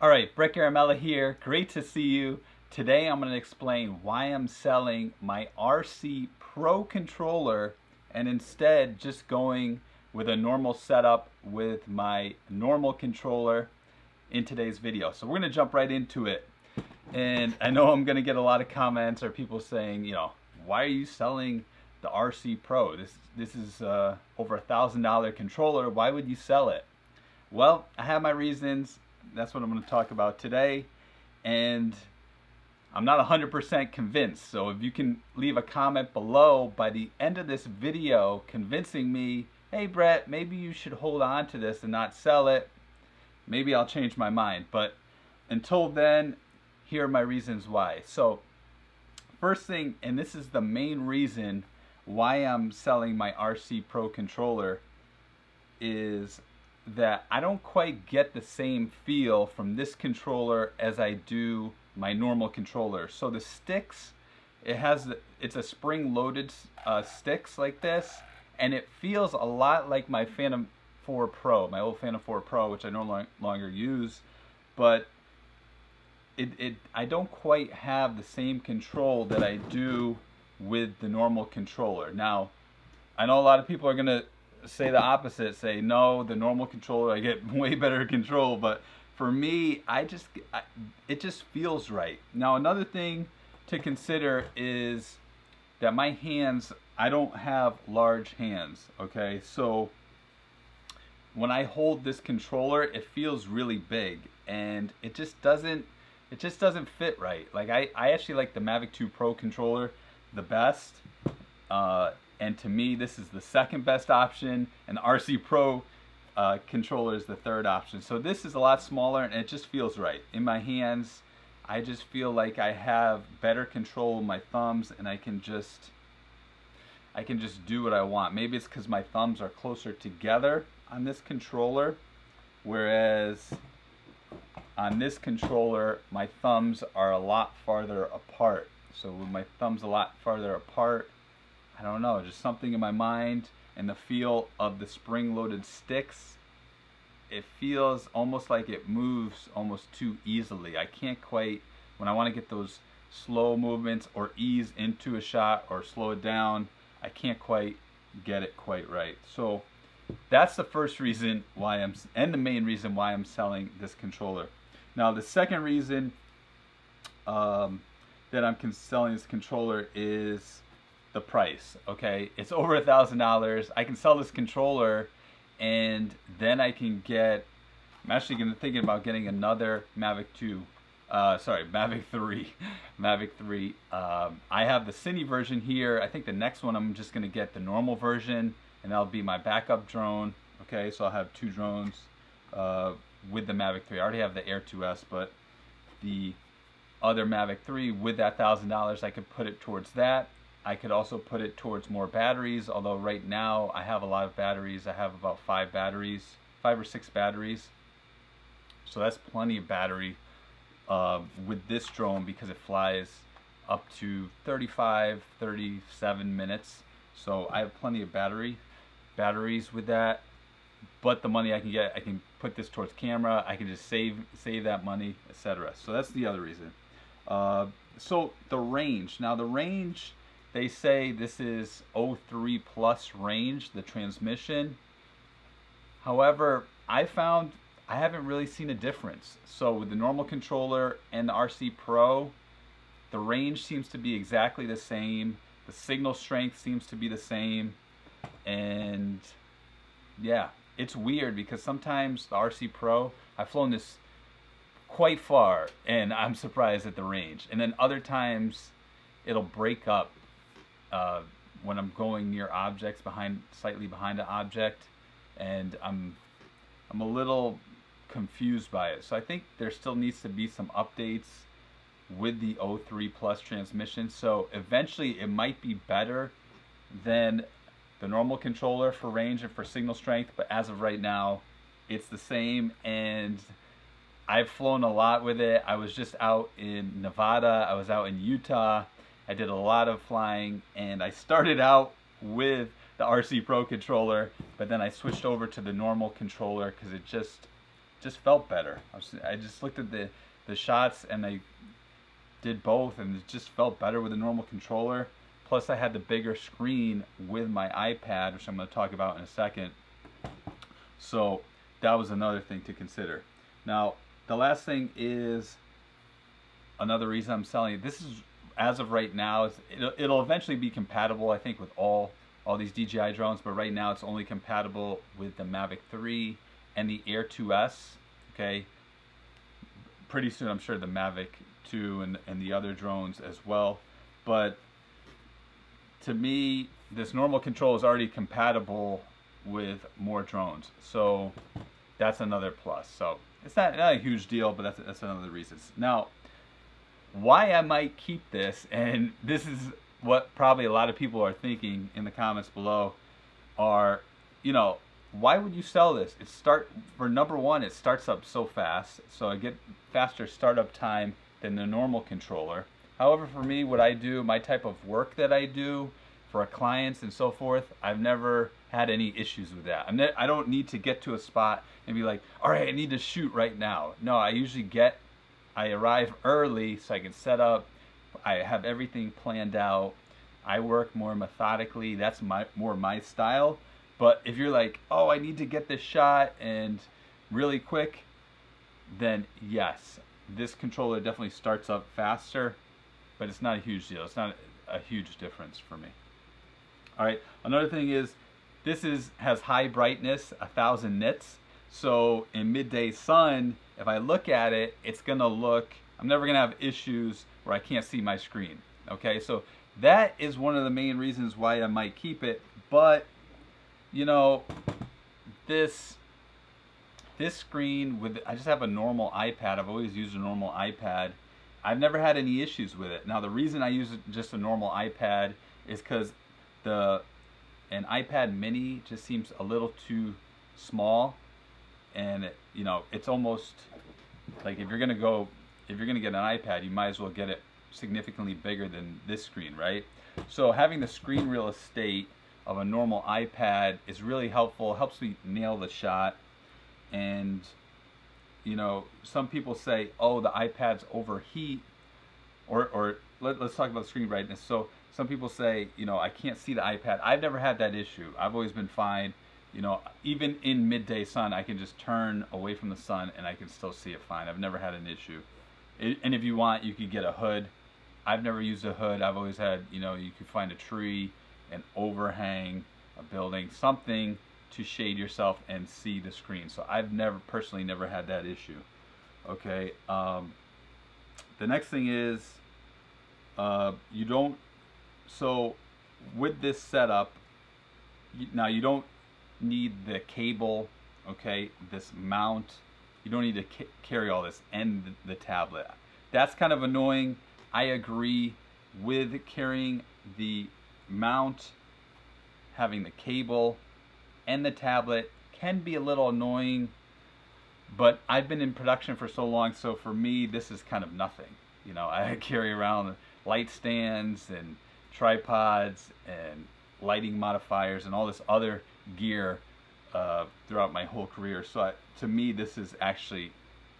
All right, Brett Garamella here. Great to see you. Today I'm going to explain why I'm selling my RC Pro controller and instead just going with a normal setup with my normal controller in today's video. So we're going to jump right into it. And I know I'm going to get a lot of comments or people saying, why are you selling the RC Pro? This is over $1,000 controller. Why would you sell it? Well, I have my reasons. That's what I'm going to talk about today, and I'm not 100% convinced, so if you can leave a comment below by the end of this video convincing me, hey Brett, maybe you should hold on to this and not sell it, maybe I'll change my mind. But until then, here are my reasons why. So first thing, and this is the main reason why I'm selling my RC Pro controller, is that I don't quite get the same feel from this controller as I do my normal controller. So the sticks, it's a spring-loaded sticks like this, and it feels a lot like my Phantom 4 Pro, my old Phantom 4 Pro, which I no longer use, but I don't quite have the same control that I do with the normal controller. Now, I know a lot of people are gonna say the opposite, say no, the normal controller I get way better control, but for me it just feels right. Now another thing to consider is that my hands, I don't have large hands, okay? So when I hold this controller, it feels really big and it just doesn't fit right. Like I actually like the Mavic 2 Pro controller the best. And to me, this is the second best option, and the RC Pro controller is the third option. So this is a lot smaller, and it just feels right. In my hands, I just feel like I have better control of my thumbs, and I can just do what I want. Maybe it's because my thumbs are closer together on this controller, whereas on this controller, my thumbs are a lot farther apart. So with my thumbs a lot farther apart, I don't know, just something in my mind and the feel of the spring-loaded sticks, it feels almost like it moves almost too easily. I can't quite, when I want to get those slow movements or ease into a shot or slow it down, I can't quite get it quite right. So that's the first reason why and the main reason why I'm selling this controller. Now the second reason that I'm selling this controller is the price. Okay, it's over $1,000. I can sell this controller, and then I can get, I'm actually thinking about getting another Mavic 3. Mavic 3. I have the Cine version here. I think the next one I'm just gonna get the normal version, and that'll be my backup drone. Okay, so I'll have two drones with the Mavic 3. I already have the Air 2S, but the other Mavic 3 with that $1,000, I could put it towards that. I could also put it towards more batteries, although right now I have a lot of batteries. I have about 5 or 6 batteries. So that's plenty of battery with this drone, because it flies up to 35, 37 minutes. So I have plenty of batteries with that. But the money I can get, I can put this towards camera. I can just save that money, etc. So that's the other reason. So the range. Now the range, they say this is 03 plus range, the transmission. However, I found I haven't really seen a difference. So with the normal controller and the RC Pro, the range seems to be exactly the same. The signal strength seems to be the same. And yeah, it's weird because sometimes the RC Pro, I've flown this quite far and I'm surprised at the range. And then other times it'll break up when I'm going near objects, slightly behind an object, and I'm a little confused by it. So I think there still needs to be some updates with the 03 plus transmission. So eventually it might be better than the normal controller for range and for signal strength, but as of right now, it's the same. And I've flown a lot with it. I was just out in Nevada. I was out in Utah. I did a lot of flying, and I started out with the RC Pro controller, but then I switched over to the normal controller because just felt better. I just looked at the shots and I did both, and it just felt better with a normal controller. Plus I had the bigger screen with my iPad, which I'm going to talk about in a second. So that was another thing to consider. Now the last thing is another reason I'm selling it. This is, as of right now, it'll eventually be compatible, I think, with all these DJI drones, but right now it's only compatible with the Mavic 3 and the Air 2S. Okay, pretty soon I'm sure the Mavic 2 and the other drones as well. But to me, this normal control is already compatible with more drones, so that's another plus. So it's not a huge deal, but that's another reason. Now, why I might keep this, and this is what probably a lot of people are thinking in the comments below, are, you know, why would you sell this? For number one, it starts up so fast, so I get faster startup time than the normal controller. However, for me, what I do, my type of work that I do for clients and so forth, I've never had any issues with that. I don't need to get to a spot and be like, all right, I need to shoot right now. No, I arrive early so I can set up. I have everything planned out. I work more methodically. That's more my style. But if you're like, oh, I need to get this shot and really quick, then yes, this controller definitely starts up faster, but it's not a huge deal. It's not a huge difference for me. All right, another thing is this has high brightness, 1000 nits. So in midday sun, if I look at it, it's gonna look, I'm never gonna have issues where I can't see my screen. Okay, so that is one of the main reasons why I might keep it. But you know, this screen with, I just have a normal iPad. I've always used a normal iPad. I've never had any issues with it. Now the reason I use just a normal iPad is because an iPad mini just seems a little too small, and you know, it's almost like if you're gonna get an iPad, you might as well get it significantly bigger than this screen, right? So having the screen real estate of a normal iPad is really helpful. Helps me nail the shot. And you know, some people say, oh, the iPads overheat, or let's talk about screen brightness. So some people say, you know, I can't see the iPad. I've never had that issue. I've always been fine. You know, even in midday sun, I can just turn away from the sun and I can still see it fine. I've never had an issue. And if you want, you could get a hood. I've never used a hood. I've always had, you know, you could find a tree, an overhang, a building, something to shade yourself and see the screen. So I've personally never had that issue. Okay. The next thing is, so with this setup, now you don't need the cable, okay, this mount. You don't need to carry all this and the tablet. That's kind of annoying. I agree with carrying the mount, having the cable and the tablet can be a little annoying, but I've been in production for so long, so for me this is kind of nothing. You know, I carry around light stands and tripods and lighting modifiers and all this other gear throughout my whole career. So to me, this is actually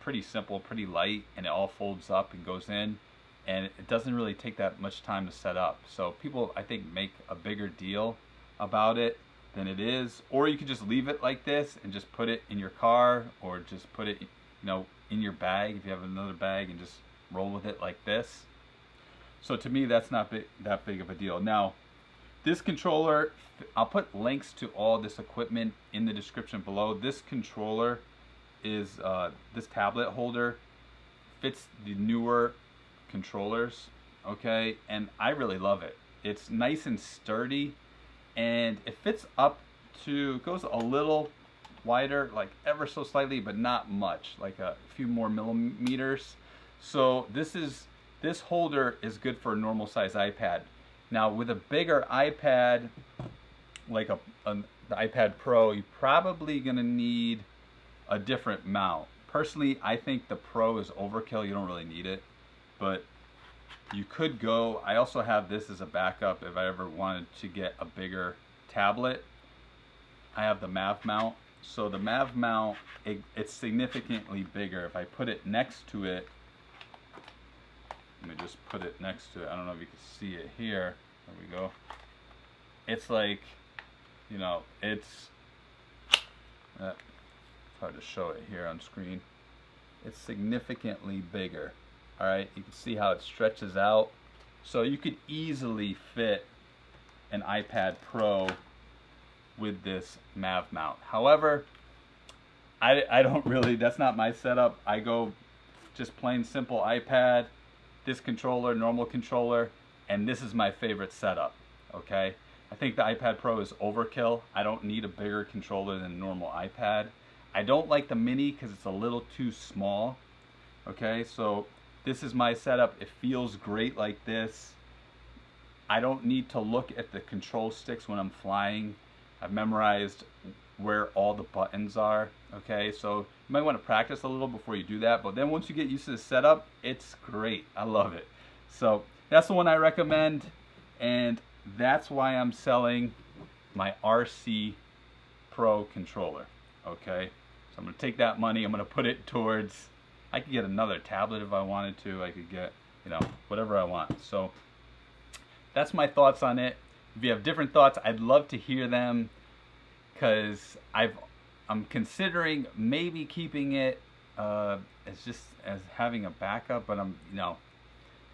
pretty simple, pretty light, and it all folds up and goes in, and it doesn't really take that much time to set up. So people, I think, make a bigger deal about it than it is. Or you could just leave it like this and just put it in your car, or just put it, you know, in your bag if you have another bag, and just roll with it like this. So to me, that's not that big of a deal. Now, this controller, I'll put links to all this equipment in the description below. This controller is, this tablet holder fits the newer controllers, okay? And I really love it. It's nice and sturdy, and it fits up to, goes a little wider, like ever so slightly, but not much, like a few more millimeters. So this holder is good for a normal size iPad. Now with a bigger iPad, like the iPad Pro, you're probably gonna need a different mount. Personally, I think the Pro is overkill. You don't really need it, but you could go, I also have this as a backup if I ever wanted to get a bigger tablet. I have the Mav mount, So the Mav mount, it's significantly bigger. If I put it next to it, let me just put it next to it. I don't know if you can see it here. There we go. It's like, you know, it's hard to show it here on screen. It's significantly bigger. All right, you can see how it stretches out. So you could easily fit an iPad Pro with this Mav mount. However, I don't really, that's not my setup. I go just plain simple iPad, this controller, normal controller, and this is my favorite setup, okay? I think the iPad Pro is overkill. I don't need a bigger controller than a normal iPad. I don't like the mini because it's a little too small, okay? So this is my setup. It feels great like this. I don't need to look at the control sticks when I'm flying. I've memorized where all the buttons are, okay? So you might want to practice a little before you do that, but then once you get used to the setup, it's great. I love it. So that's the one I recommend, and that's why I'm selling my RC Pro controller, okay? So I'm gonna take that money, I'm gonna put it towards, I could get another tablet if I wanted to, I could get, you know, whatever I want. So that's my thoughts on it. If you have different thoughts, I'd love to hear them, because I'm considering maybe keeping it as having a backup, but I'm, you know,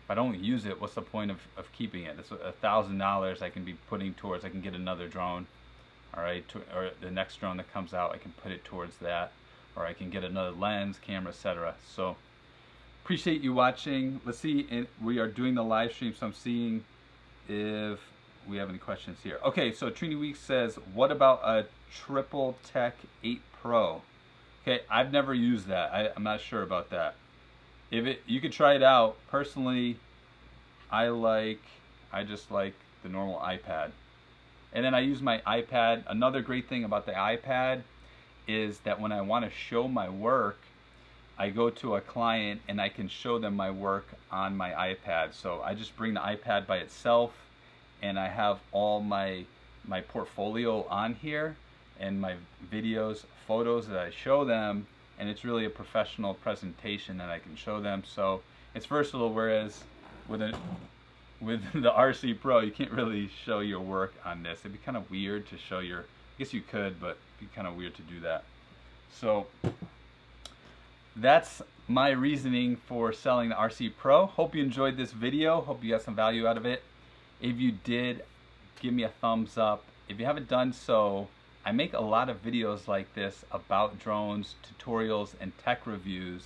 if I don't use it, what's the point of keeping it? It's $1,000 I can be putting towards, I can get another drone, all right, or the next drone that comes out, I can put it towards that, or I can get another lens, camera, etc. So appreciate you watching. Let's see, we are doing the live stream, so I'm seeing if we have any questions here. Okay, so Trini Weeks says, what about a Triple Tech 8 Pro? Okay, I've never used that. I'm not sure about that. You could try it out. Personally, I just like the normal iPad. And then I use my iPad. Another great thing about the iPad is that when I want to show my work, I go to a client and I can show them my work on my iPad. So I just bring the iPad by itself, and I have all my portfolio on here and my videos, photos that I show them, and it's really a professional presentation that I can show them. So it's versatile, whereas with the RC Pro, you can't really show your work on this. It'd be kind of weird to show I guess you could, but it'd be kind of weird to do that. So that's my reasoning for selling the RC Pro. Hope you enjoyed this video. Hope you got some value out of it. If you did, give me a thumbs up. If you haven't done so, I make a lot of videos like this about drones, tutorials, and tech reviews.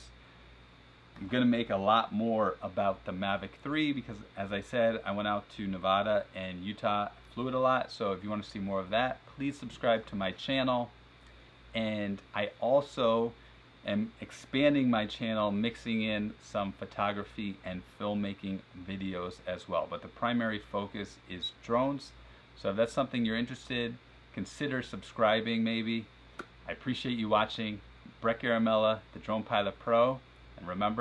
I'm gonna make a lot more about the Mavic 3 because, as I said, I went out to Nevada and Utah, flew it a lot. So if you want to see more of that, please subscribe to my channel. And I also am expanding my channel, mixing in some photography and filmmaking videos as well. But the primary focus is drones. So if that's something you're interested, consider subscribing maybe. I appreciate you watching. Brett Garamella, the Drone Pilot Pro. And remember,